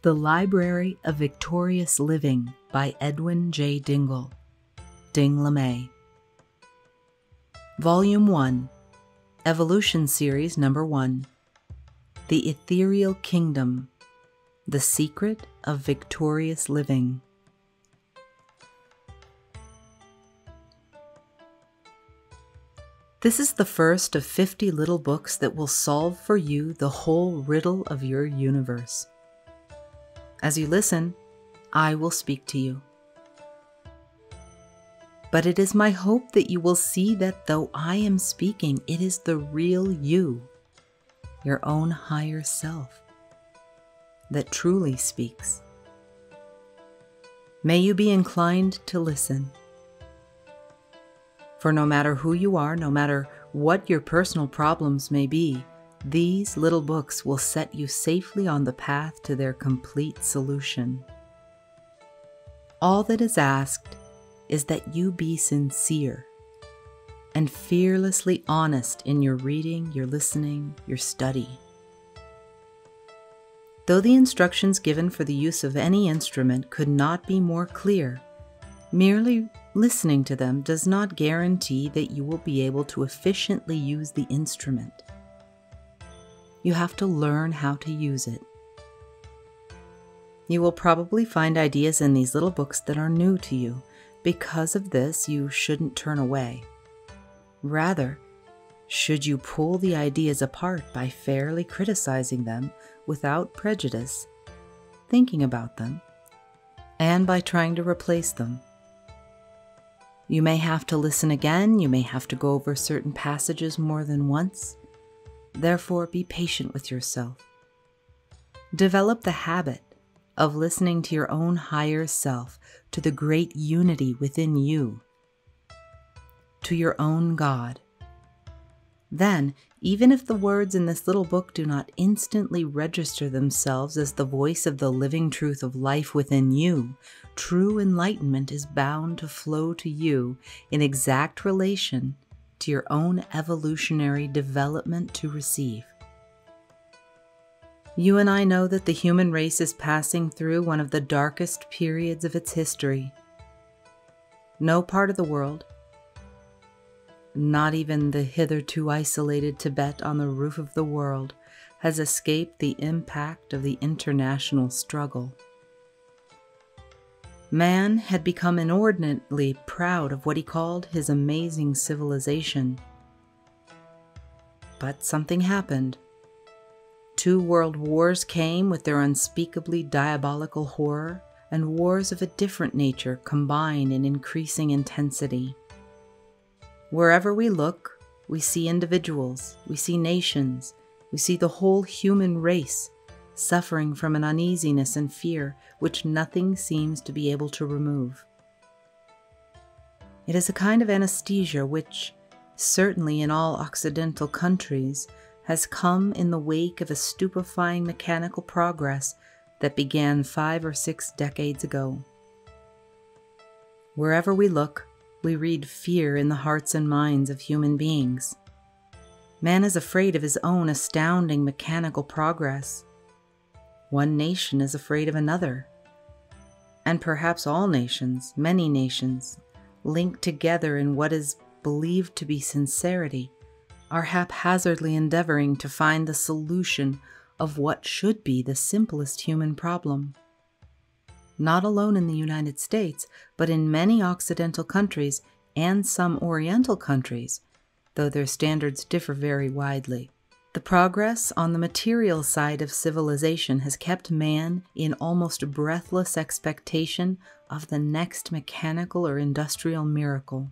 The Library of Victorious Living by Edwin J. Dingle, Ding-LeMay. Volume 1, Evolution Series Number 1, The Ethereal Kingdom, The Secret of Victorious Living. This is the first of 50 little books that will solve for you the whole riddle of your universe. As you listen, I will speak to you. But it is my hope that you will see that though I am speaking, it is the real you, your own higher self, that truly speaks. May you be inclined to listen. For no matter who you are, no matter what your personal problems may be, these little books will set you safely on the path to their complete solution. All that is asked is that you be sincere and fearlessly honest in your reading, your listening, your study. Though the instructions given for the use of any instrument could not be more clear, merely listening to them does not guarantee that you will be able to efficiently use the instrument. You have to learn how to use it. You will probably find ideas in these little books that are new to you. Because of this, you shouldn't turn away. Rather, should you pull the ideas apart by fairly criticizing them without prejudice, thinking about them, and by trying to replace them. You may have to listen again, you may have to go over certain passages more than once. Therefore, be patient with yourself. Develop the habit of listening to your own higher self, to the great unity within you, to your own God. Then, even if the words in this little book do not instantly register themselves as the voice of the living truth of life within you, true enlightenment is bound to flow to you in exact relation to your own evolutionary development to receive. You and I know that the human race is passing through one of the darkest periods of its history. No part of the world, not even the hitherto isolated Tibet on the roof of the world, has escaped the impact of the international struggle. Man had become inordinately proud of what he called his amazing civilization. But something happened. 2 world wars came with their unspeakably diabolical horror, and wars of a different nature combine in increasing intensity. Wherever we look, we see individuals, we see nations, we see the whole human race suffering from an uneasiness and fear which nothing seems to be able to remove. It is a kind of anesthesia which, certainly in all Occidental countries, has come in the wake of a stupefying mechanical progress that began 5 or 6 decades ago. Wherever we look, we read fear in the hearts and minds of human beings. Man is afraid of his own astounding mechanical progress. One nation is afraid of another. And perhaps all nations, many nations, linked together in what is believed to be sincerity, are haphazardly endeavoring to find the solution of what should be the simplest human problem. Not alone in the United States, but in many Occidental countries and some Oriental countries, though their standards differ very widely. The progress on the material side of civilization has kept man in almost breathless expectation of the next mechanical or industrial miracle.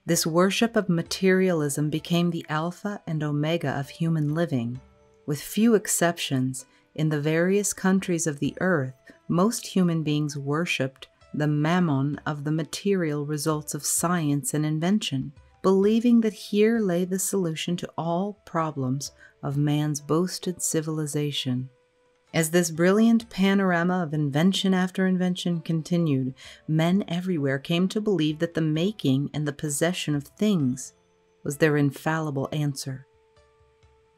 This worship of materialism became the alpha and omega of human living. With few exceptions, in the various countries of the earth, most human beings worshipped the mammon of the material results of science and invention, believing that here lay the solution to all problems of man's boasted civilization. As this brilliant panorama of invention after invention continued, men everywhere came to believe that the making and the possession of things was their infallible answer.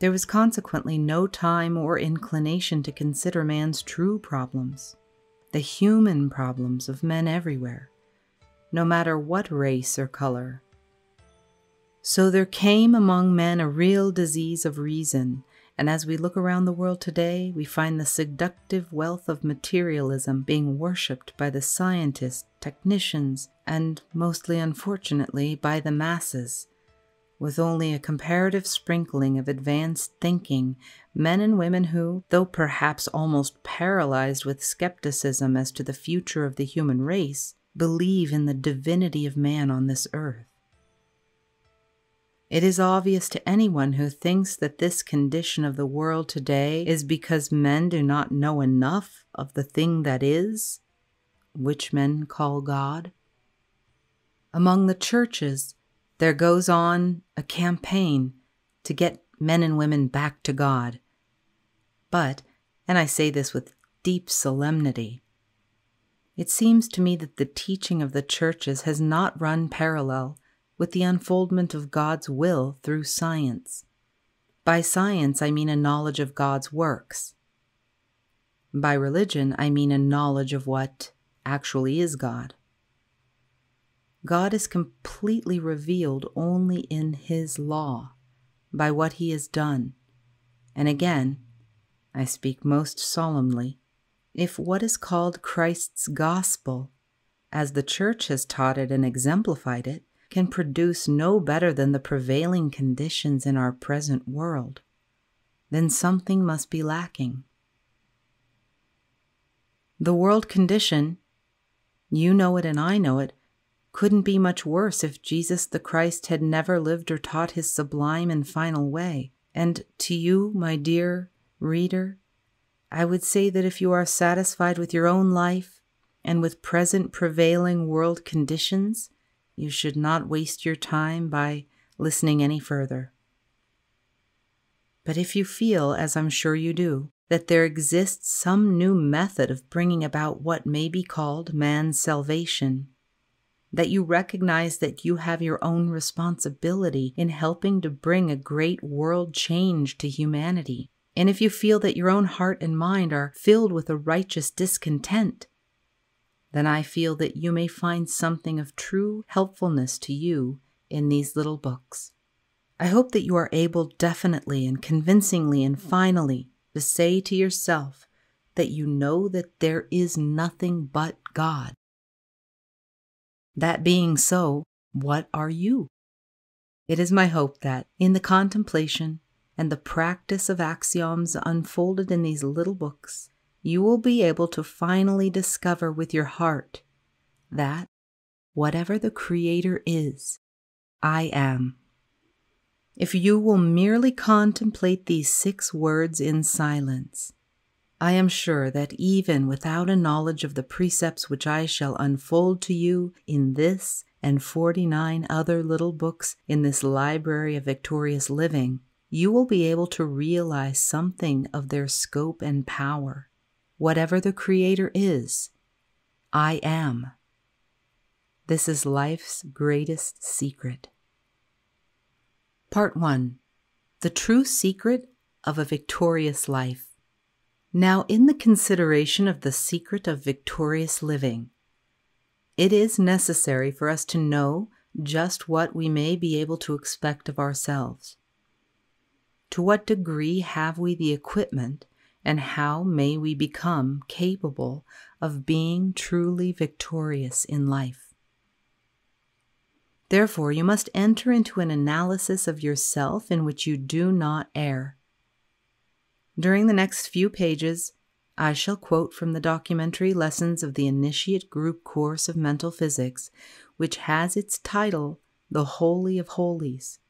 There was consequently no time or inclination to consider man's true problems, the human problems of men everywhere, no matter what race or color. So there came among men a real disease of reason, and as we look around the world today, we find the seductive wealth of materialism being worshipped by the scientists, technicians, and, mostly unfortunately, by the masses. With only a comparative sprinkling of advanced thinking, men and women who, though perhaps almost paralyzed with skepticism as to the future of the human race, believe in the divinity of man on this earth. It is obvious to anyone who thinks that this condition of the world today is because men do not know enough of the thing that is, which men call God. Among the churches, there goes on a campaign to get men and women back to God. But, and I say this with deep solemnity, it seems to me that the teaching of the churches has not run parallel with the unfoldment of God's will through science. By science, I mean a knowledge of God's works. By religion, I mean a knowledge of what actually is God. God is completely revealed only in His law, by what He has done. And again, I speak most solemnly, if what is called Christ's gospel, as the Church has taught it and exemplified it, can produce no better than the prevailing conditions in our present world, then something must be lacking. The world condition, you know it and I know it, couldn't be much worse if Jesus the Christ had never lived or taught His sublime and final way. And to you, my dear reader, I would say that if you are satisfied with your own life and with present prevailing world conditions, you should not waste your time by listening any further. But if you feel, as I'm sure you do, that there exists some new method of bringing about what may be called man's salvation, that you recognize that you have your own responsibility in helping to bring a great world change to humanity, and if you feel that your own heart and mind are filled with a righteous discontent, then I feel that you may find something of true helpfulness to you in these little books. I hope that you are able definitely and convincingly and finally to say to yourself that you know that there is nothing but God. That being so, what are you? It is my hope that in the contemplation and the practice of axioms unfolded in these little books, you will be able to finally discover with your heart that, whatever the Creator is, I am. If you will merely contemplate these 6 words in silence, I am sure that even without a knowledge of the precepts which I shall unfold to you in this and 49 other little books in this library of victorious living, you will be able to realize something of their scope and power. Whatever the Creator is, I am. This is life's greatest secret. Part 1. The true secret of a victorious life. Now, in the consideration of the secret of victorious living, it is necessary for us to know just what we may be able to expect of ourselves. To what degree have we the equipment, and how may we become capable of being truly victorious in life? Therefore, you must enter into an analysis of yourself in which you do not err. During the next few pages, I shall quote from the documentary lessons of the Initiate Group Course of Mental Physics, which has its title, The Holy of Holies.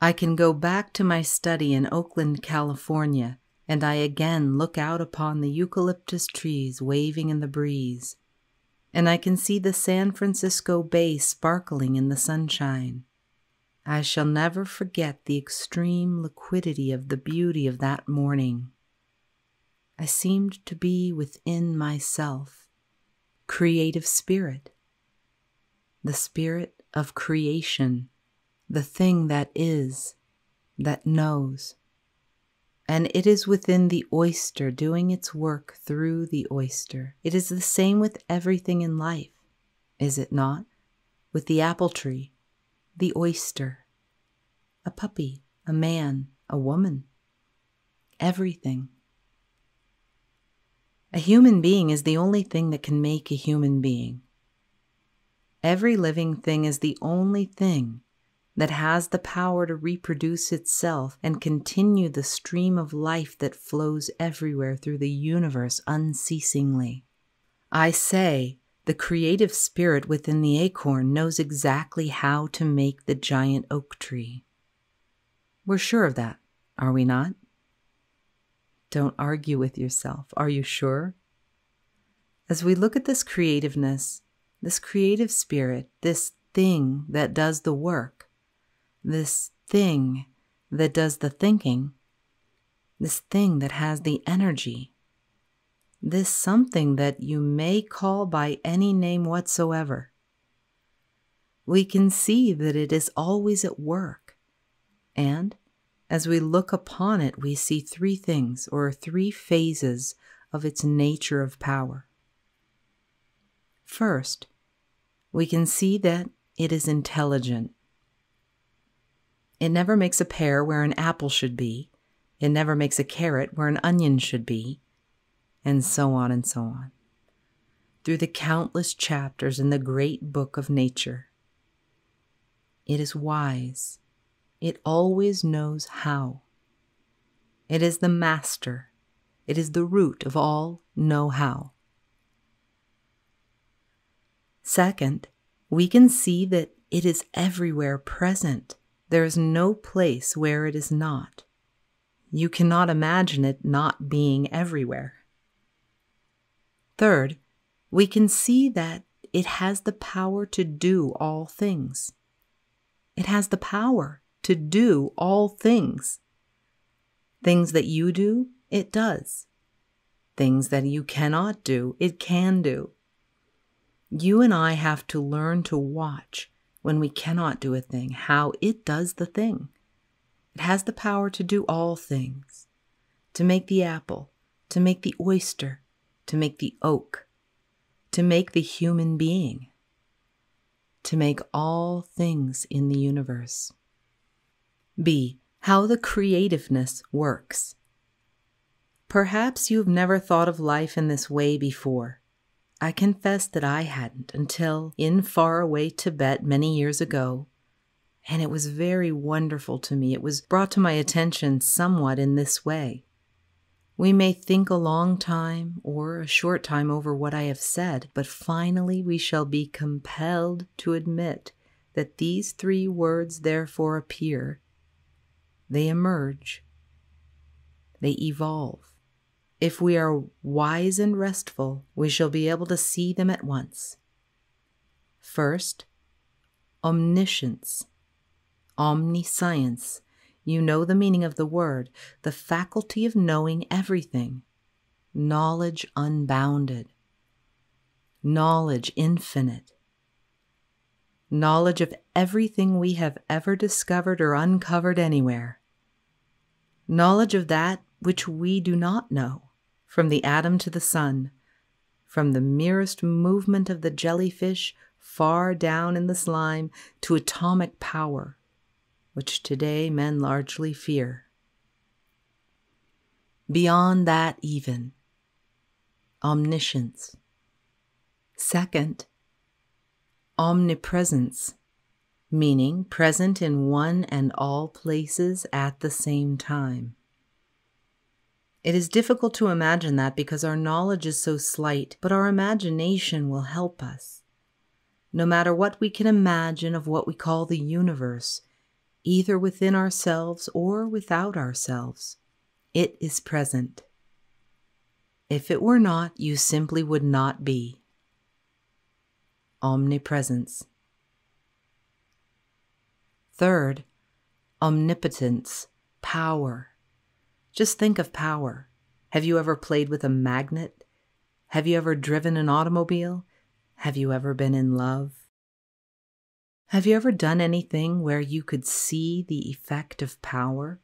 I can go back to my study in Oakland, California, and I again look out upon the eucalyptus trees waving in the breeze, and I can see the San Francisco Bay sparkling in the sunshine. I shall never forget the extreme liquidity of the beauty of that morning. I seemed to be within myself, creative spirit, the spirit of creation, the thing that is, that knows. And it is within the oyster doing its work through the oyster. It is the same with everything in life, is it not? With the apple tree, the oyster, a puppy, a man, a woman, everything. A human being is the only thing that can make a human being. Every living thing is the only thing that has the power to reproduce itself and continue the stream of life that flows everywhere through the universe unceasingly. I say, the creative spirit within the acorn knows exactly how to make the giant oak tree. We're sure of that, are we not? Don't argue with yourself. Are you sure? As we look at this creativeness, this creative spirit, this thing that does the work, this thing that does the thinking, this thing that has the energy, this something that you may call by any name whatsoever, we can see that it is always at work. And as we look upon it, we see three things or three phases of its nature of power. First, we can see that it is intelligent. It never makes a pear where an apple should be. It never makes a carrot where an onion should be. And so on and so on. Through the countless chapters in the great book of nature. It is wise. It always knows how. It is the master. It is the root of all know-how. Second, we can see that it is everywhere present. There is no place where it is not. You cannot imagine it not being everywhere. Third, we can see that it has the power to do all things. It has the power to do all things. Things that you do, it does. Things that you cannot do, it can do. You and I have to learn to watch when we cannot do a thing, how it does the thing. It has the power to do all things, to make the apple, to make the oyster, to make the oak, to make the human being, to make all things in the universe. B. How the creativeness works. Perhaps you've never thought of life in this way before. I confess that I hadn't until in faraway Tibet many years ago, and it was very wonderful to me. It was brought to my attention somewhat in this way. We may think a long time or a short time over what I have said, but finally we shall be compelled to admit that these three words therefore appear. They emerge. They evolve. If we are wise and restful, we shall be able to see them at once. First, omniscience, omniscience. You know the meaning of the word, the faculty of knowing everything, knowledge unbounded, knowledge infinite, knowledge of everything we have ever discovered or uncovered anywhere, knowledge of that which we do not know. From the atom to the sun, from the merest movement of the jellyfish far down in the slime to atomic power, which today men largely fear. Beyond that even, omniscience. Second, omnipresence, meaning present in one and all places at the same time. It is difficult to imagine that because our knowledge is so slight, but our imagination will help us. No matter what we can imagine of what we call the universe, either within ourselves or without ourselves, it is present. If it were not, you simply would not be. Omnipresence. Third, omnipotence, power. Just think of power. Have you ever played with a magnet? Have you ever driven an automobile? Have you ever been in love? Have you ever done anything where you could see the effect of power?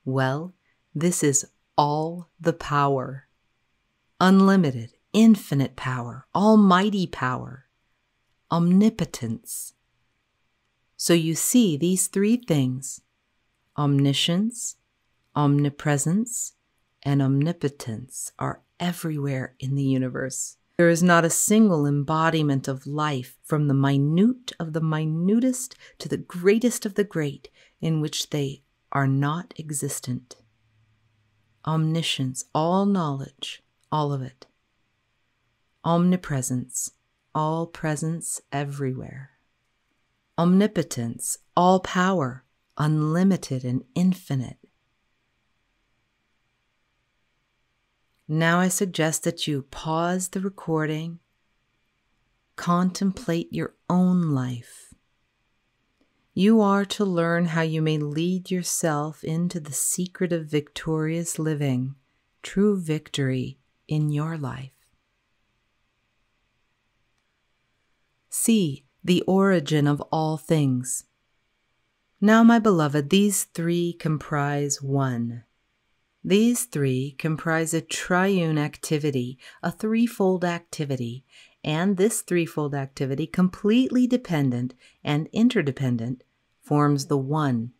Well, this is all the power. Unlimited, infinite power, almighty power, omnipotence. So you see these three things, omniscience, omnipresence, and omnipotence, are everywhere in the universe. There is not a single embodiment of life, from the minute of the minutest to the greatest of the great, in which they are not existent. Omniscience, all knowledge, all of it. Omnipresence, all presence everywhere. Omnipotence, all power, unlimited and infinite. Now I suggest that you pause the recording, contemplate your own life. You are to learn how you may lead yourself into the secret of victorious living, true victory in your life. See the origin of all things. Now, my beloved, these three comprise one. These three comprise a triune activity, a threefold activity, and this threefold activity, completely dependent and interdependent, forms the one,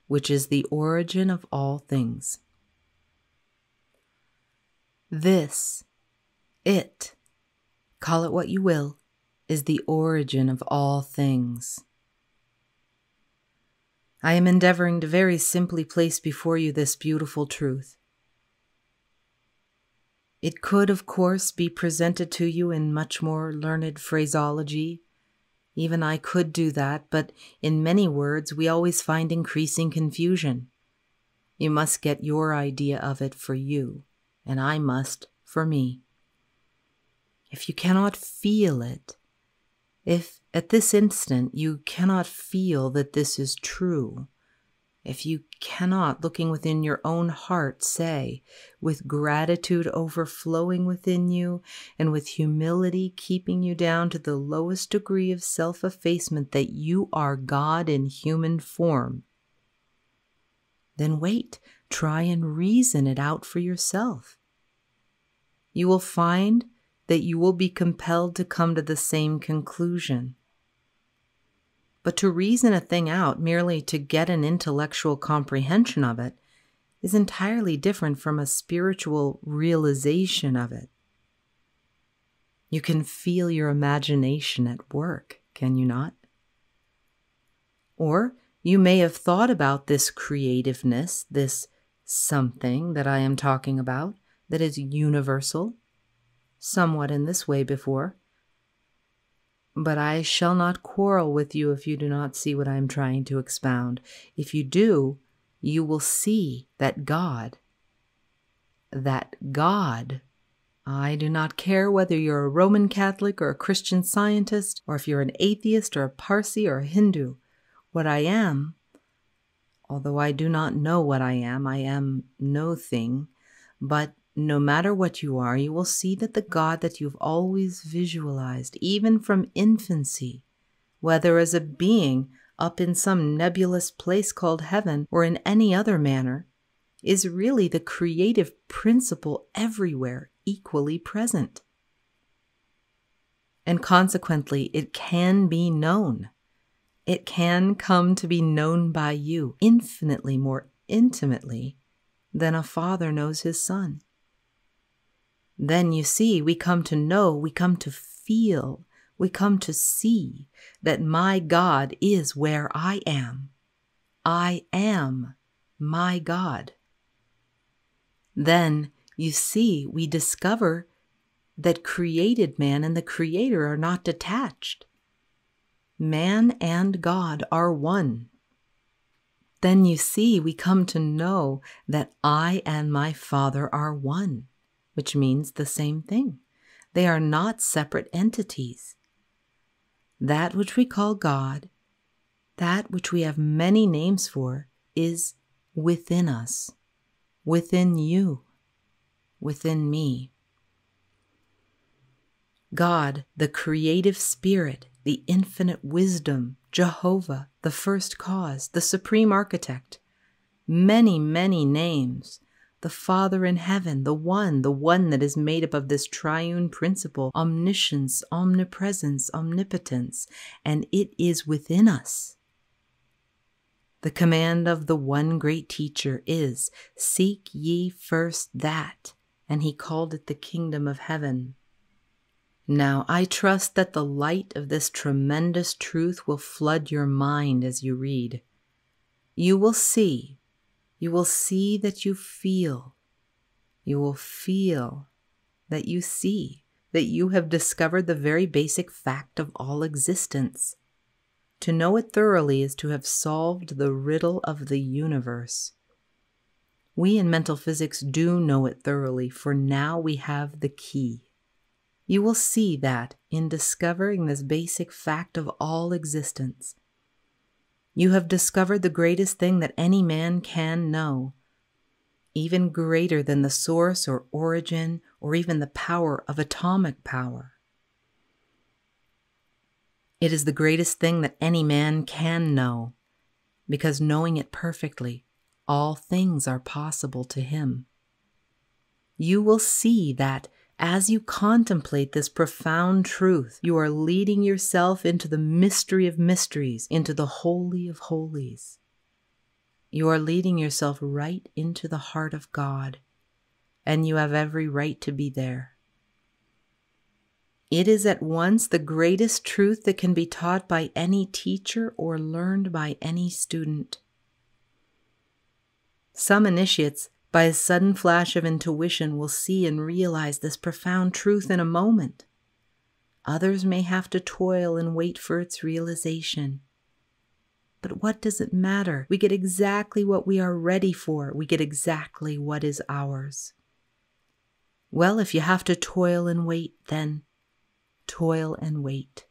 which is the origin of all things. This, it, call it what you will, is the origin of all things. I am endeavoring to very simply place before you this beautiful truth. It could, of course, be presented to you in much more learned phraseology. Even I could do that, but in many words we always find increasing confusion. You must get your idea of it for you, and I must for me. If you cannot feel it, if at this instant you cannot feel that this is true, if you cannot, looking within your own heart, say, with gratitude overflowing within you and with humility keeping you down to the lowest degree of self-effacement, that you are God in human form, then wait, try and reason it out for yourself. You will find that you will be compelled to come to the same conclusion. But to reason a thing out merely to get an intellectual comprehension of it is entirely different from a spiritual realization of it. You can feel your imagination at work, can you not? Or you may have thought about this creativeness, this something that I am talking about, that is universal, somewhat in this way before. But I shall not quarrel with you if you do not see what I am trying to expound. If you do, you will see that God, I do not care whether you're a Roman Catholic or a Christian Scientist, or if you're an atheist or a Parsi or a Hindu, what I am, although I do not know what I am no thing, but no matter what you are, you will see that the God that you've always visualized, even from infancy, whether as a being up in some nebulous place called heaven or in any other manner, is really the creative principle everywhere, equally present. And consequently, it can be known. It can come to be known by you infinitely more intimately than a father knows his son. Then you see, we come to know, we come to feel, we come to see that my God is where I am. I am my God. Then you see, we discover that created man and the Creator are not detached. Man and God are one. Then you see, we come to know that I and my Father are one, which means the same thing. They are not separate entities. That which we call God, that which we have many names for, is within us, within you, within me. God, the creative spirit, the infinite wisdom, Jehovah, the first cause, the supreme architect, many, many names. The Father in heaven, the one that is made up of this triune principle, omniscience, omnipresence, omnipotence, and it is within us. The command of the one great teacher is, seek ye first that, and he called it the kingdom of heaven. Now, I trust that the light of this tremendous truth will flood your mind as you read. You will see that you feel. You will feel that you see, that you have discovered the very basic fact of all existence. To know it thoroughly is to have solved the riddle of the universe. We in mental physics do know it thoroughly, for now we have the key. You will see that in discovering this basic fact of all existence, you have discovered the greatest thing that any man can know, even greater than the source or origin or even the power of atomic power. It is the greatest thing that any man can know, because knowing it perfectly, all things are possible to him. You will see that as you contemplate this profound truth, you are leading yourself into the mystery of mysteries, into the holy of holies. You are leading yourself right into the heart of God, and you have every right to be there. It is at once the greatest truth that can be taught by any teacher or learned by any student. Some initiates, by a sudden flash of intuition, will see and realize this profound truth in a moment. Others may have to toil and wait for its realization. But what does it matter? We get exactly what we are ready for. We get exactly what is ours. Well, if you have to toil and wait, then toil and wait.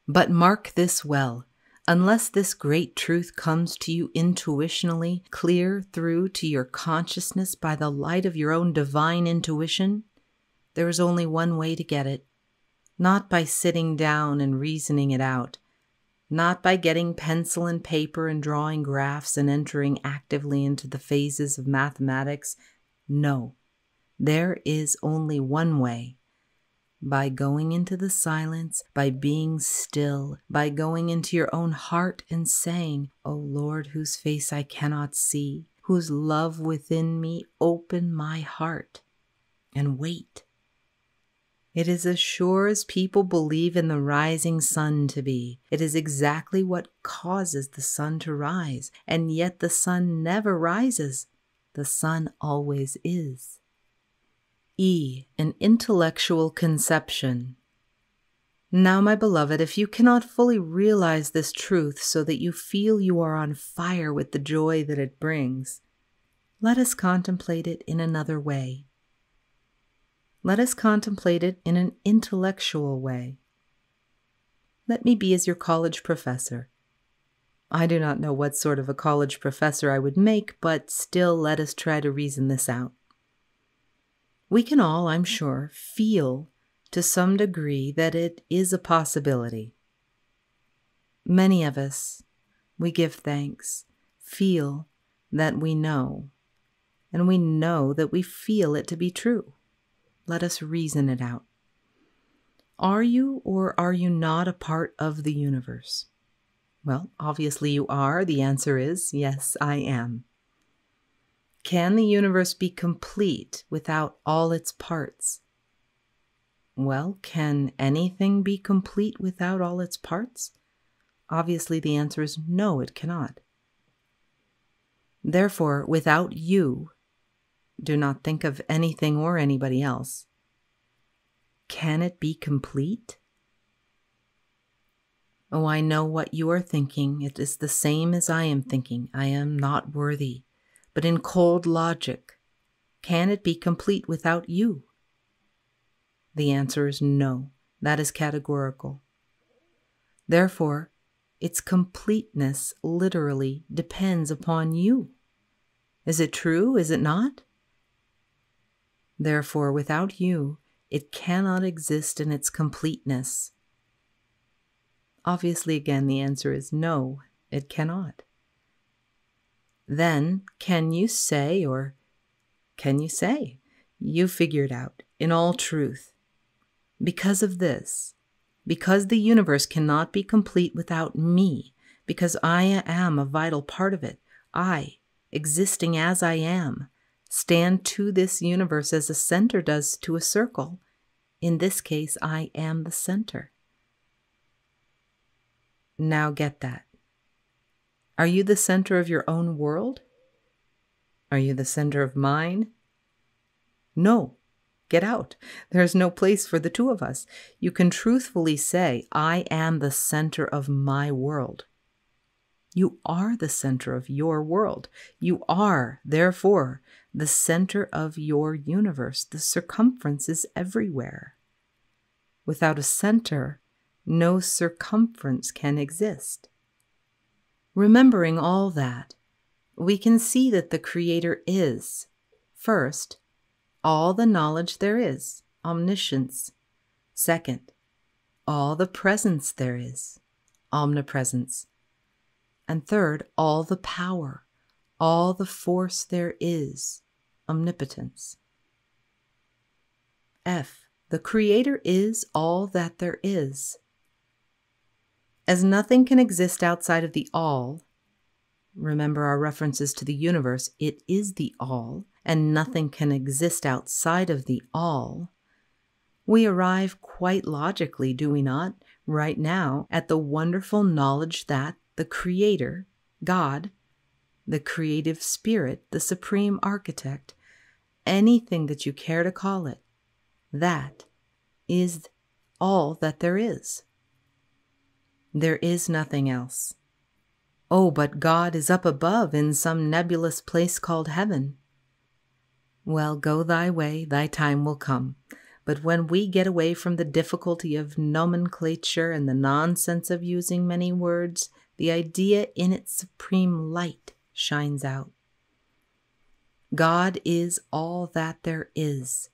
But mark this well. Unless this great truth comes to you intuitionally, clear through to your consciousness by the light of your own divine intuition, there is only one way to get it. Not by sitting down and reasoning it out, not by getting pencil and paper and drawing graphs and entering actively into the phases of mathematics. No, there is only one way. By going into the silence, by being still, by going into your own heart and saying, O Lord, whose face I cannot see, whose love within me, open my heart, and wait. It is as sure as people believe in the rising sun to be. It is exactly what causes the sun to rise, and yet the sun never rises. The sun always is. An intellectual conception. Now, my beloved, if you cannot fully realize this truth so that you feel you are on fire with the joy that it brings, let us contemplate it in another way. Let us contemplate it in an intellectual way. Let me be as your college professor. I do not know what sort of a college professor I would make, but still let us try to reason this out. We can all, I'm sure, feel to some degree that it is a possibility. Many of us, we give thanks, feel that we know, and we know that we feel it to be true. Let us reason it out. Are you or are you not a part of the universe? Well, obviously you are. The answer is yes, I am. Can the universe be complete without all its parts? Well, can anything be complete without all its parts? Obviously, the answer is no, it cannot. Therefore, without you, do not think of anything or anybody else. Can it be complete? Oh, I know what you are thinking. It is the same as I am thinking. I am not worthy. But in cold logic, can it be complete without you? The answer is no. That is categorical. Therefore, its completeness literally depends upon you. Is it true? Is it not? Therefore, without you, it cannot exist in its completeness. Obviously, again, the answer is no, it cannot. Then can you say, you figure it out in all truth. Because of this, because the universe cannot be complete without me, because I am a vital part of it, I, existing as I am, stand to this universe as a center does to a circle. In this case, I am the center. Now get that. Are you the center of your own world? Are you the center of mine? No. Get out. There is no place for the two of us. You can truthfully say, I am the center of my world. You are the center of your world. You are, therefore, the center of your universe. The circumference is everywhere. Without a center, no circumference can exist. Remembering all that, we can see that the Creator is, first, all the knowledge there is, omniscience. Second, all the presence there is, omnipresence. And third, all the power, all the force there is, omnipotence. F, the Creator is all that there is. As nothing can exist outside of the all, remember our references to the universe, it is the all, and nothing can exist outside of the all, we arrive quite logically, do we not, right now, at the wonderful knowledge that the Creator, God, the creative spirit, the supreme architect, anything that you care to call it, that is all that there is. There is nothing else. Oh, but God is up above in some nebulous place called heaven. Well, go thy way, thy time will come. But when we get away from the difficulty of nomenclature and the nonsense of using many words, the idea in its supreme light shines out. God is all that there is.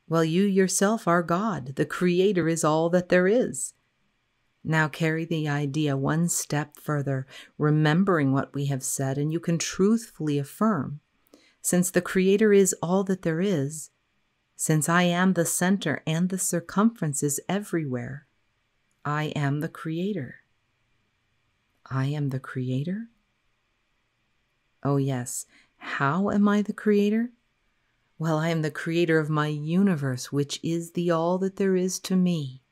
Well, you yourself are God. The Creator is all that there is. Now carry the idea one step further, remembering what we have said, and you can truthfully affirm, since the Creator is all that there is, since I am the center and the circumference is everywhere, I am the Creator. I am the Creator? Oh yes, how am I the Creator? Well, I am the Creator of my universe, which is the all that there is to me.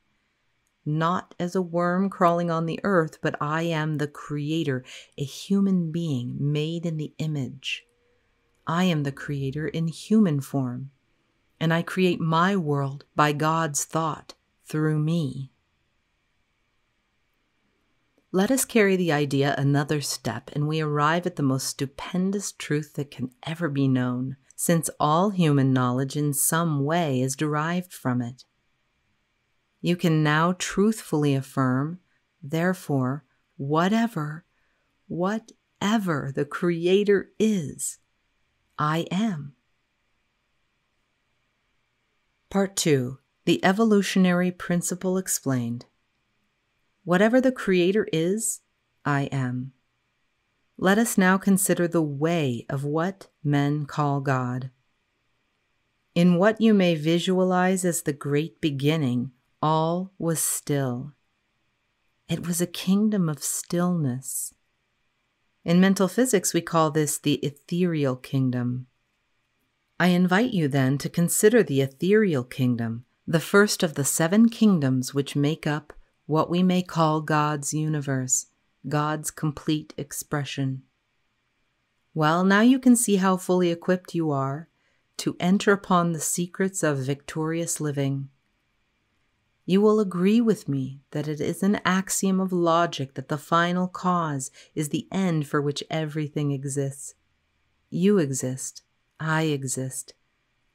Not as a worm crawling on the earth, but I am the Creator, a human being made in the image. I am the Creator in human form, and I create my world by God's thought through me. Let us carry the idea another step, and we arrive at the most stupendous truth that can ever be known, since all human knowledge in some way is derived from it. You can now truthfully affirm, therefore, whatever the Creator is, I am. Part 2. The Evolutionary Principle Explained. Whatever the Creator is, I am. Let us now consider the way of what men call God. In what you may visualize as the great beginning, all was still. It was a kingdom of stillness. In mental physics, we call this the ethereal kingdom. I invite you then to consider the ethereal kingdom, the first of the 7 kingdoms which make up what we may call God's universe, God's complete expression. Well, now you can see how fully equipped you are to enter upon the secrets of victorious living. You will agree with me that it is an axiom of logic that the final cause is the end for which everything exists. You exist, I exist,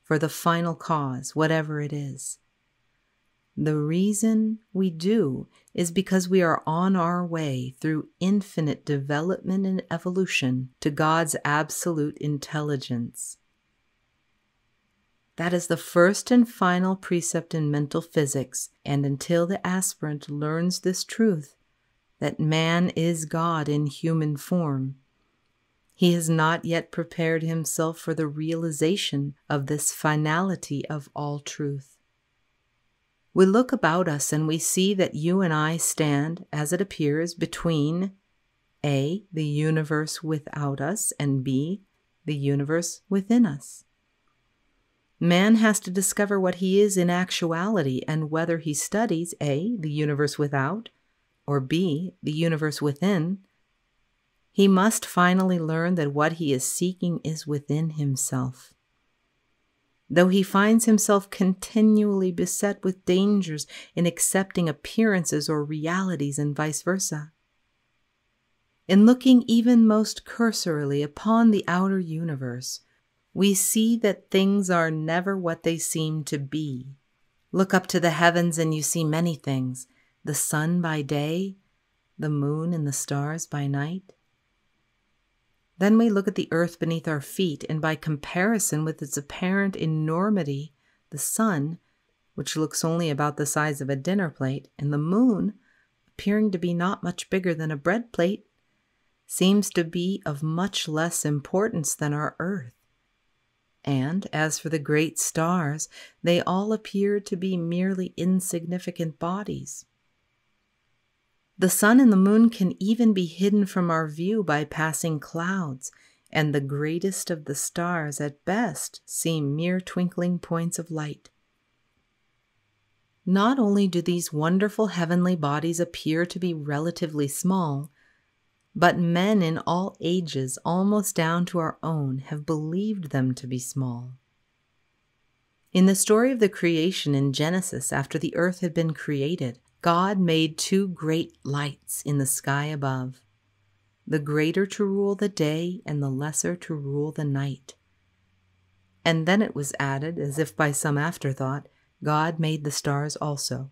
for the final cause, whatever it is. The reason we do is because we are on our way through infinite development and evolution to God's absolute intelligence. That is the first and final precept in mental physics, and until the aspirant learns this truth, that man is God in human form, He has not yet prepared himself for the realization of this finality of all truth. We look about us and we see that you and I stand, as it appears, between A, the universe without us, and B, the universe within us. Man has to discover what he is in actuality, and whether he studies A, the universe without, or B, the universe within, he must finally learn that what he is seeking is within himself. Though he finds himself continually beset with dangers in accepting appearances or realities and vice versa. In looking even most cursorily upon the outer universe, we see that things are never what they seem to be. Look up to the heavens and you see many things, the sun by day, the moon and the stars by night. Then we look at the earth beneath our feet, and by comparison with its apparent enormity, the sun, which looks only about the size of a dinner plate, and the moon, appearing to be not much bigger than a bread plate, seems to be of much less importance than our earth. And as for the great stars, they all appear to be merely insignificant bodies. The sun and the moon can even be hidden from our view by passing clouds, and the greatest of the stars at best seem mere twinkling points of light. Not only do these wonderful heavenly bodies appear to be relatively small, but men in all ages, almost down to our own, have believed them to be small. In the story of the creation in Genesis, after the earth had been created, God made two great lights in the sky above, the greater to rule the day and the lesser to rule the night. And then it was added, as if by some afterthought, God made the stars also.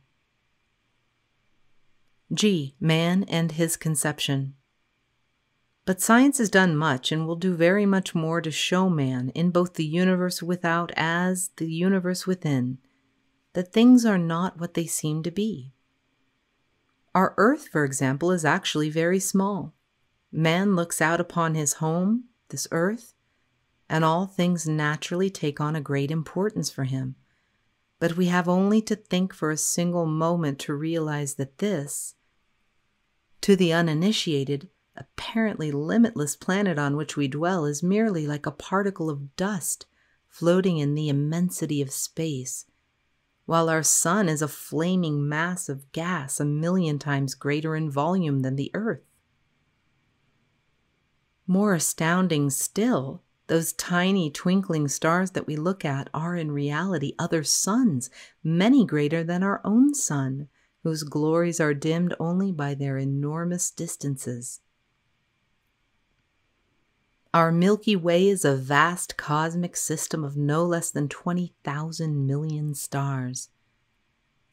G. Man and his conception. But science has done much and will do very much more to show man, in both the universe without as the universe within, that things are not what they seem to be. Our earth, for example, is actually very small. Man looks out upon his home, this earth, and all things naturally take on a great importance for him. But we have only to think for a single moment to realize that this, to the uninitiated, apparently limitless planet on which we dwell is merely like a particle of dust floating in the immensity of space, while our sun is a flaming mass of gas 1,000,000 times greater in volume than the earth. More astounding still, those tiny twinkling stars that we look at are in reality other suns, many greater than our own sun, whose glories are dimmed only by their enormous distances. Our Milky Way is a vast cosmic system of no less than 20,000 million stars.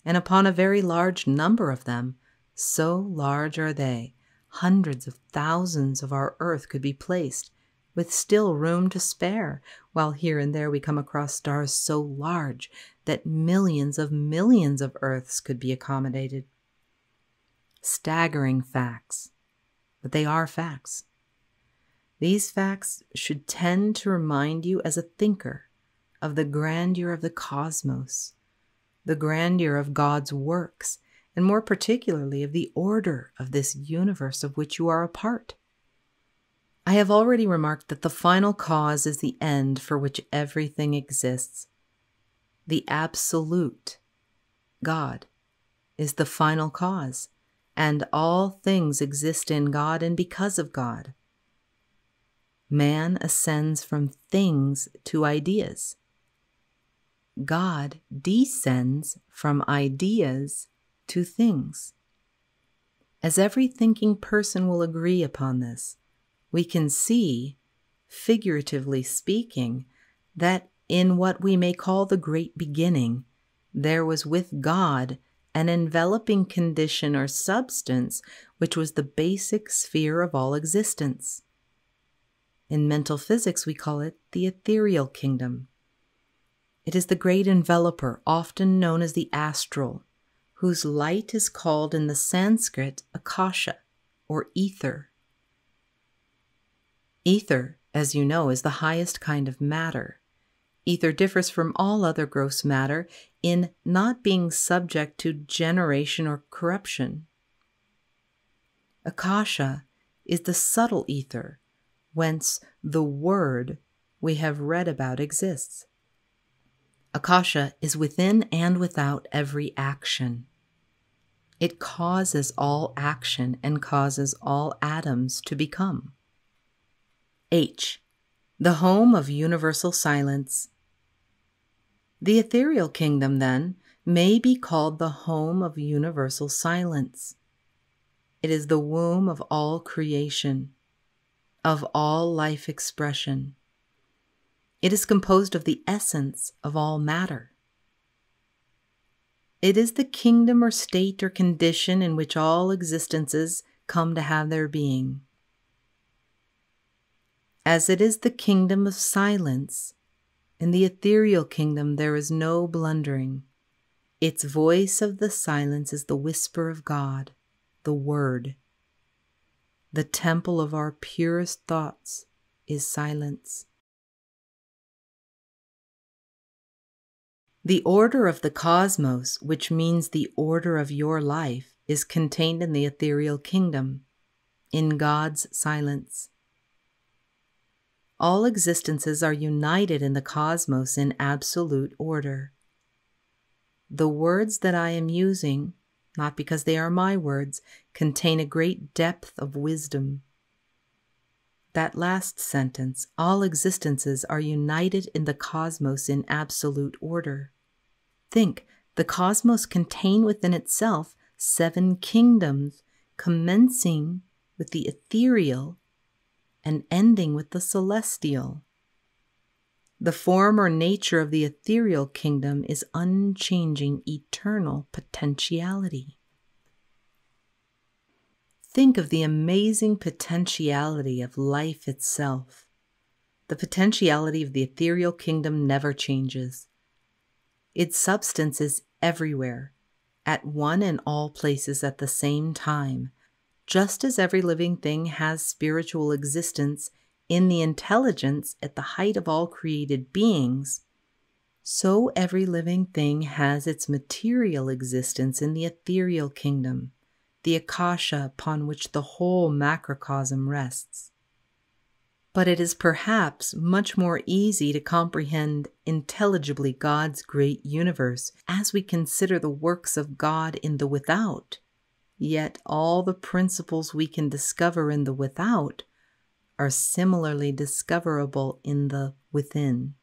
And upon a very large number of them, so large are they, hundreds of thousands of our Earth could be placed, with still room to spare, while here and there we come across stars so large that millions of Earths could be accommodated. Staggering facts, but they are facts. These facts should tend to remind you as a thinker of the grandeur of the cosmos, the grandeur of God's works, and more particularly of the order of this universe of which you are a part. I have already remarked that the final cause is the end for which everything exists. The absolute, God, is the final cause, and all things exist in God and because of God. Man ascends from things to ideas. God descends from ideas to things. As every thinking person will agree upon this, we can see, figuratively speaking, that in what we may call the great beginning, there was with God an enveloping condition or substance which was the basic sphere of all existence. In mental physics, we call it the ethereal kingdom. It is the great enveloper, often known as the astral, whose light is called in the Sanskrit akasha, or ether. Ether, as you know, is the highest kind of matter. Ether differs from all other gross matter in not being subject to generation or corruption. Akasha is the subtle ether, whence the word we have read about exists. Akasha is within and without every action. It causes all action and causes all atoms to become. H. The home of universal silence. The ethereal kingdom, then, may be called the home of universal silence. It is the womb of all creation, of all life expression. It is composed of the essence of all matter. It is the kingdom or state or condition in which all existences come to have their being. As it is the kingdom of silence, in the ethereal kingdom there is no blundering. Its voice of the silence is the whisper of God, the Word. The temple of our purest thoughts is silence. The order of the cosmos, which means the order of your life, is contained in the ethereal kingdom, in God's silence. All existences are united in the cosmos in absolute order. The words that I am using, not because they are my words, contain a great depth of wisdom. That last sentence, all existences are united in the cosmos in absolute order. Think, the cosmos contains within itself 7 kingdoms, commencing with the ethereal and ending with the celestial. The form or nature of the ethereal kingdom is unchanging, eternal potentiality. Think of the amazing potentiality of life itself. The potentiality of the ethereal kingdom never changes. Its substance is everywhere, at one and all places at the same time, just as every living thing has spiritual existence in the intelligence at the height of all created beings, so every living thing has its material existence in the ethereal kingdom, the akasha upon which the whole macrocosm rests. But it is perhaps much more easy to comprehend intelligibly God's great universe as we consider the works of God in the without. Yet all the principles we can discover in the without are similarly discoverable in the within.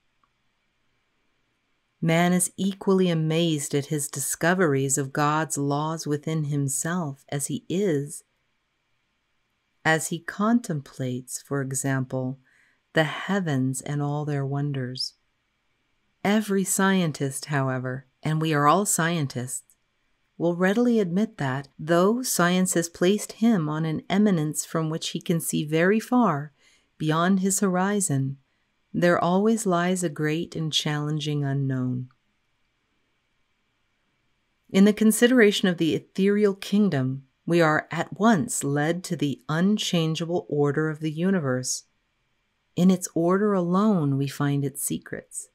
Man is equally amazed at his discoveries of God's laws within himself as he contemplates, for example, the heavens and all their wonders. Every scientist, however, and we are all scientists, will readily admit that, though science has placed him on an eminence from which he can see very far beyond his horizon, there always lies a great and challenging unknown. In the consideration of the ethereal kingdom, we are at once led to the unchangeable order of the universe. In its order alone we find its secrets.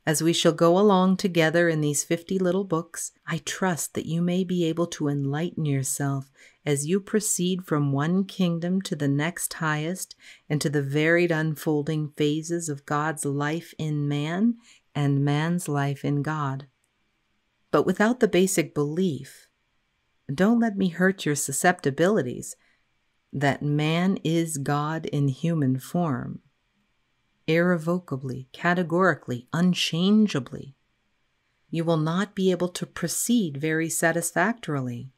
As we shall go along together in these 50 little books, I trust that you may be able to enlighten yourself as you proceed from one kingdom to the next highest and to the varied unfolding phases of God's life in man and man's life in God. But without the basic belief, don't let me hurt your susceptibilities, that man is God in human form, irrevocably, categorically, unchangeably, you will not be able to proceed very satisfactorily.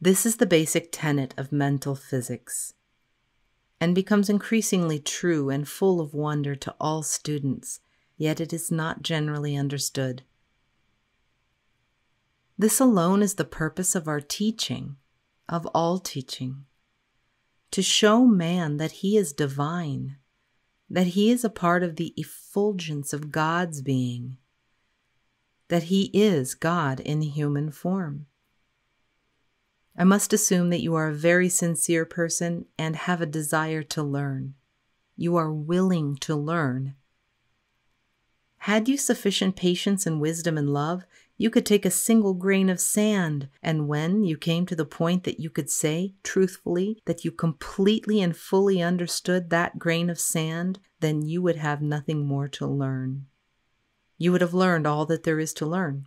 This is the basic tenet of mental physics, and becomes increasingly true and full of wonder to all students, yet it is not generally understood. This alone is the purpose of our teaching, of all teaching, to show man that he is divine, that he is a part of the effulgence of God's being, that he is God in human form. I must assume that you are a very sincere person and have a desire to learn. You are willing to learn. Had you sufficient patience and wisdom and love, you could take a single grain of sand, and when you came to the point that you could say, truthfully, that you completely and fully understood that grain of sand, then you would have nothing more to learn. You would have learned all that there is to learn.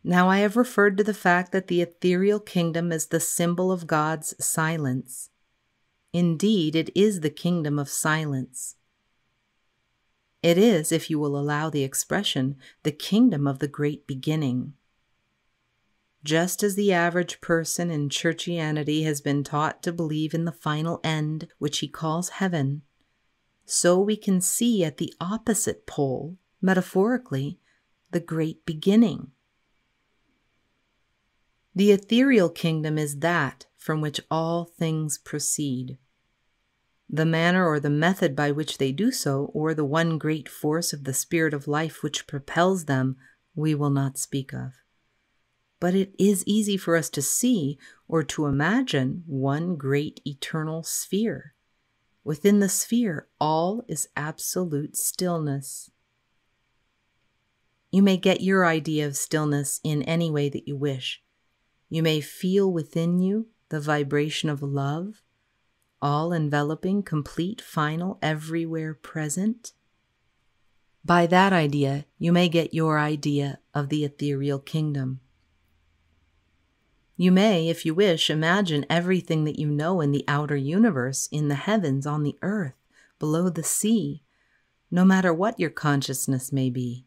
Now I have referred to the fact that the ethereal kingdom is the symbol of God's silence. Indeed, it is the kingdom of silence. It is, if you will allow the expression, the kingdom of the great beginning. Just as the average person in churchianity has been taught to believe in the final end, which he calls heaven, so we can see at the opposite pole, metaphorically, the great beginning. The ethereal kingdom is that from which all things proceed. The manner or the method by which they do so, or the one great force of the spirit of life which propels them, we will not speak of. But it is easy for us to see or to imagine one great eternal sphere. Within the sphere, all is absolute stillness. You may get your idea of stillness in any way that you wish. You may feel within you the vibration of love, all enveloping, complete, final, everywhere present. By that idea, you may get your idea of the ethereal kingdom. You may, if you wish, imagine everything that you know in the outer universe, in the heavens, on the earth, below the sea, no matter what your consciousness may be.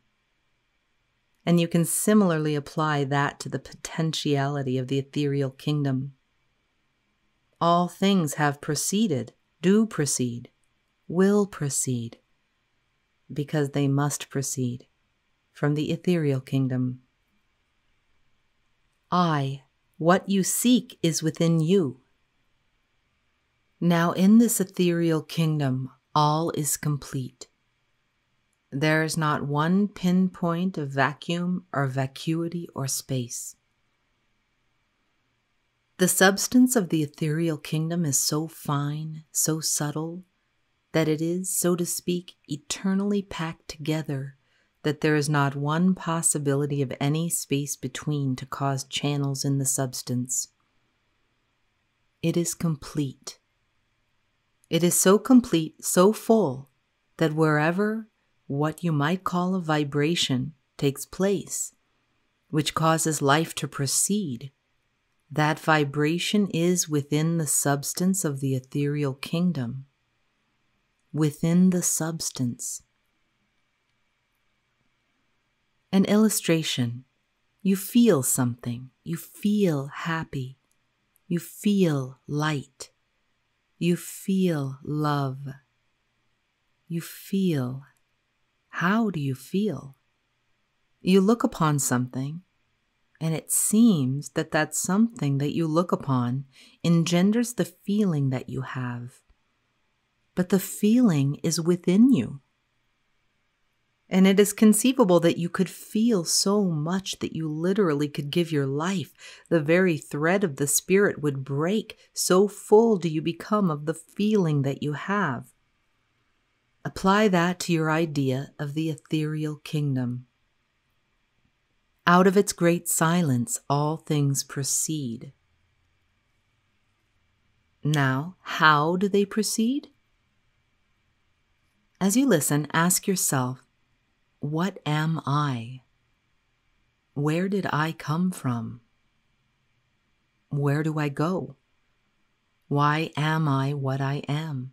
And you can similarly apply that to the potentiality of the ethereal kingdom. All things have proceeded, do proceed, will proceed, because they must proceed from the ethereal kingdom. What you seek is within you. Now in this ethereal kingdom, all is complete. There is not one pinpoint of vacuum or vacuity or space. The substance of the ethereal kingdom is so fine, so subtle, that it is, so to speak, eternally packed together, that there is not one possibility of any space between to cause channels in the substance. It is complete. It is so complete, so full, that wherever what you might call a vibration takes place, which causes life to proceed, that vibration is within the substance of the ethereal kingdom. Within the substance. An illustration. You feel something. You feel happy. You feel light. You feel love. You feel. How do you feel? You look upon something, and it seems that that something that you look upon engenders the feeling that you have. But the feeling is within you. And it is conceivable that you could feel so much that you literally could give your life. The very thread of the spirit would break. So full do you become of the feeling that you have. Apply that to your idea of the ethereal kingdom. Out of its great silence, all things proceed. Now, how do they proceed? As you listen, ask yourself, what am I? Where did I come from? Where do I go? Why am I what I am?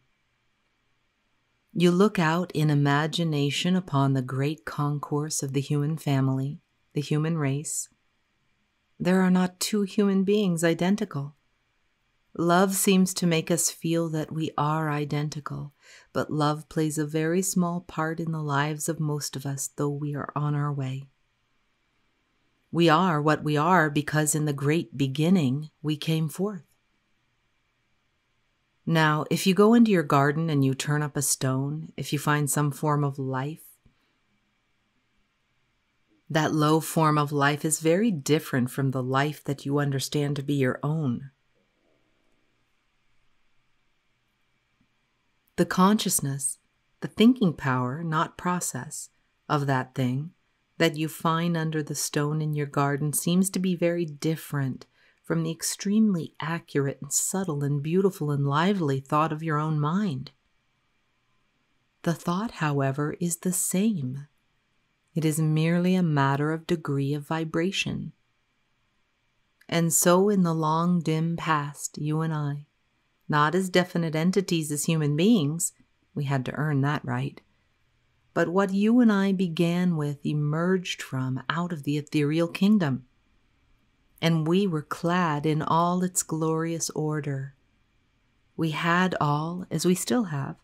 You look out in imagination upon the great concourse of the human family, the human race. There are not two human beings identical. Love seems to make us feel that we are identical, but love plays a very small part in the lives of most of us, though we are on our way. We are what we are because in the great beginning we came forth. Now, if you go into your garden and you turn up a stone, if you find some form of life, That low form of life is very different from the life that you understand to be your own. The consciousness, the thinking power, not process, of that thing that you find under the stone in your garden seems to be very different from the extremely accurate and subtle and beautiful and lively thought of your own mind. The thought, however, is the same. It is merely a matter of degree of vibration. And so in the long, dim past, you and I, not as definite entities as human beings, we had to earn that right, but what you and I began with emerged from out of the ethereal kingdom, and we were clad in all its glorious order. We had all, as we still have,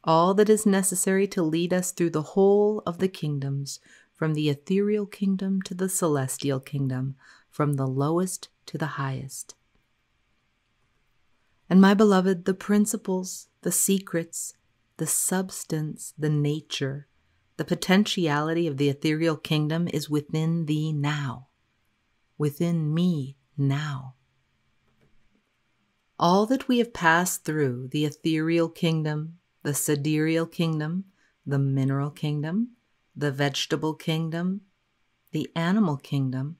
all that is necessary to lead us through the whole of the kingdoms, from the ethereal kingdom to the celestial kingdom, from the lowest to the highest. And my beloved, the principles, the secrets, the substance, the nature, the potentiality of the ethereal kingdom is within thee now, within me now. All that we have passed through, the ethereal kingdom, the sidereal kingdom, the mineral kingdom, the vegetable kingdom, the animal kingdom,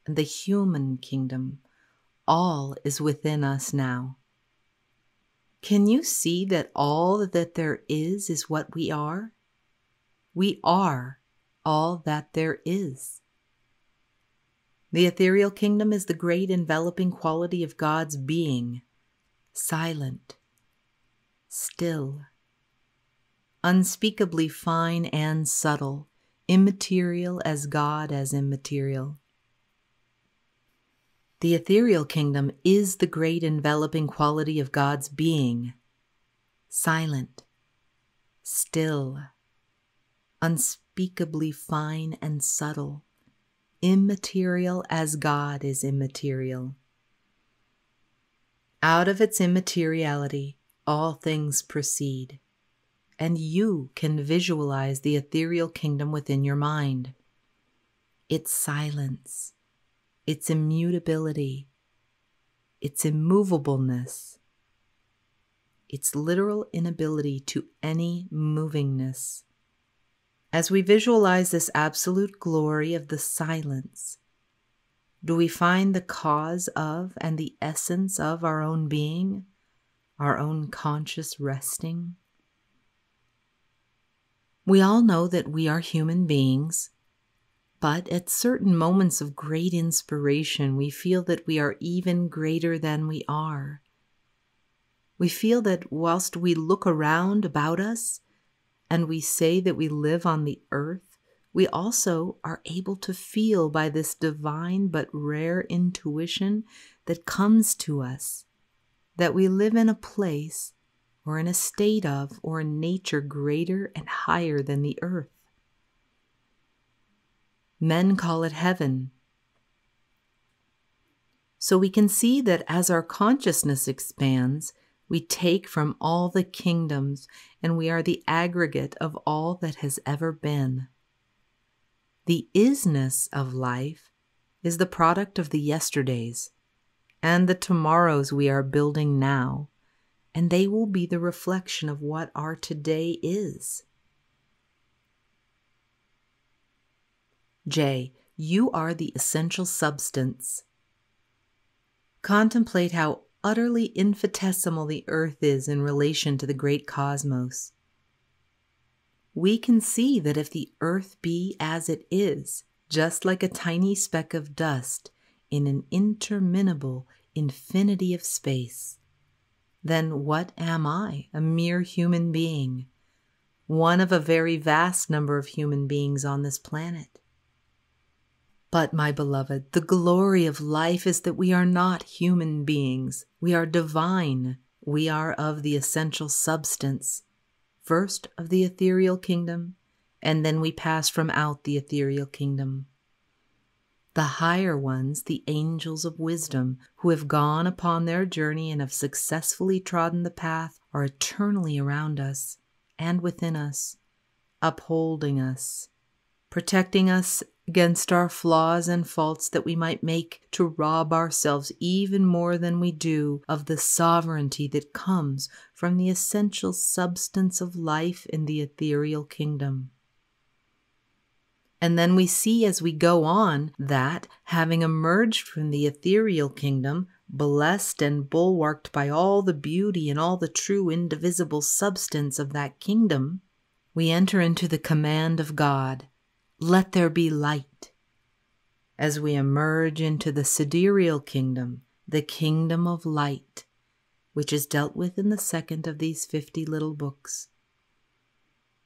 and the human kingdom, all is within us now. Can you see that all that there is what we are? We are all that there is. The ethereal kingdom is the great enveloping quality of God's being, silent, still, unspeakably fine and subtle, immaterial as God as immaterial. The ethereal kingdom is the great enveloping quality of God's being, silent, still, unspeakably fine and subtle, immaterial as God is immaterial. Out of its immateriality, all things proceed, and you can visualize the ethereal kingdom within your mind. Its silence, its immutability, its immovableness, its literal inability to any movingness. As we visualize this absolute glory of the silence, do we find the cause of and the essence of our own being, our own conscious resting? We all know that we are human beings, but at certain moments of great inspiration, we feel that we are even greater than we are. We feel that whilst we look around about us and we say that we live on the earth, we also are able to feel by this divine but rare intuition that comes to us that we live in a place or in a state of or in nature greater and higher than the earth. Men call it heaven. So we can see that as our consciousness expands, we take from all the kingdoms and we are the aggregate of all that has ever been. The isness of life is the product of the yesterdays and the tomorrows we are building now, and they will be the reflection of what our today is. J, you are the essential substance. Contemplate how utterly infinitesimal the earth is in relation to the great cosmos. We can see that if the earth be as it is, just like a tiny speck of dust in an interminable infinity of space, then what am I? A mere human being, one of a very vast number of human beings on this planet. But, my beloved, the glory of life is that we are not human beings. We are divine. We are of the essential substance, first of the ethereal kingdom, and then we pass from out the ethereal kingdom. The higher ones, the angels of wisdom, who have gone upon their journey and have successfully trodden the path, are eternally around us and within us, upholding us, protecting us against our flaws and faults that we might make to rob ourselves even more than we do of the sovereignty that comes from the essential substance of life in the ethereal kingdom. And then we see as we go on that, having emerged from the ethereal kingdom, blessed and bulwarked by all the beauty and all the true indivisible substance of that kingdom, we enter into the command of God, "Let there be light." As we emerge into the sidereal kingdom, the kingdom of light, which is dealt with in the second of these 50 little books.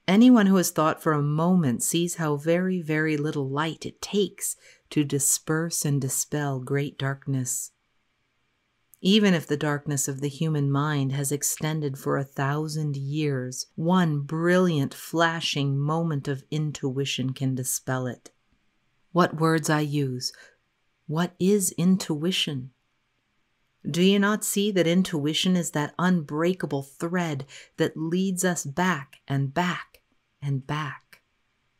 Anyone who has thought for a moment sees how very, very little light it takes to disperse and dispel great darkness. Even if the darkness of the human mind has extended for 1,000 years, one brilliant, flashing moment of intuition can dispel it. What words I use! What is intuition? Do you not see that intuition is that unbreakable thread that leads us back and back and back,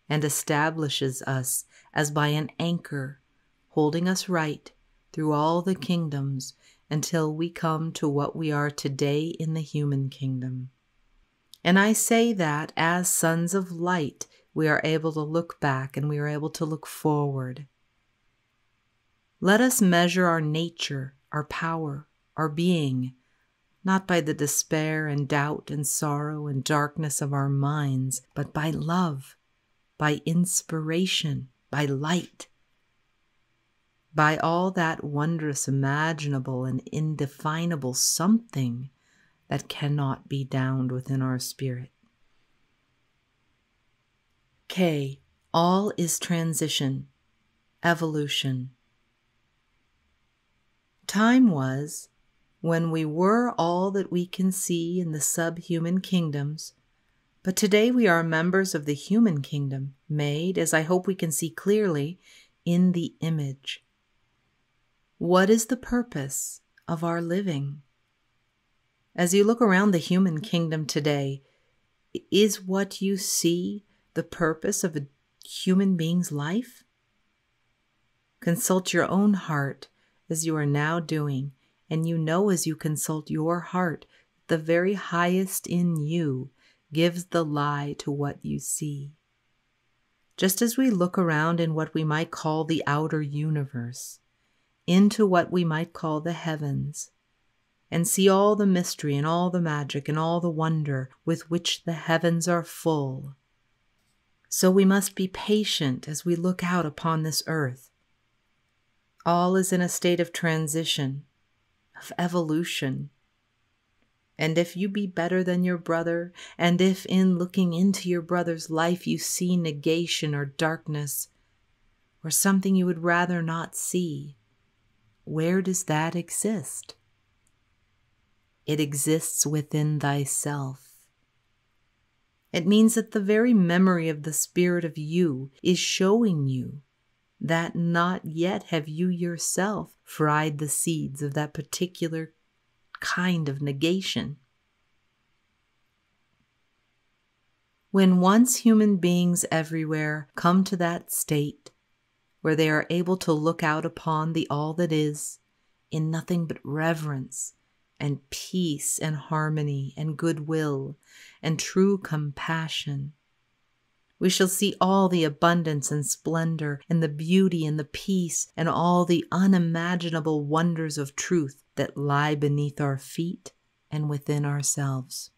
and establishes us as by an anchor, holding us right through all the kingdoms until we come to what we are today in the human kingdom? And I say that as sons of light, we are able to look back and we are able to look forward. Let us measure our nature, our power, our being, not by the despair and doubt and sorrow and darkness of our minds, but by love, by inspiration, by light, by all that wondrous, imaginable, and indefinable something that cannot be downed within our spirit. K. All is transition, evolution. Time was when we were all that we can see in the subhuman kingdoms, but today we are members of the human kingdom, made, as I hope we can see clearly, in the image. What is the purpose of our living? As you look around the human kingdom today, is what you see the purpose of a human being's life? Consult your own heart as you are now doing, and you know as you consult your heart, the very highest in you gives the lie to what you see. Just as we look around in what we might call the outer universe, into what we might call the heavens, and see all the mystery and all the magic and all the wonder with which the heavens are full, so we must be patient as we look out upon this earth. All is in a state of transition, of evolution. And if you be better than your brother, and if in looking into your brother's life you see negation or darkness, or something you would rather not see, where does that exist? It exists within thyself. It means that the very memory of the spirit of you is showing you that not yet have you yourself fried the seeds of that particular kind of negation. When once human beings everywhere come to that state where they are able to look out upon the all that is in nothing but reverence and peace and harmony and goodwill and true compassion, we shall see all the abundance and splendor and the beauty and the peace and all the unimaginable wonders of truth that lie beneath our feet and within ourselves.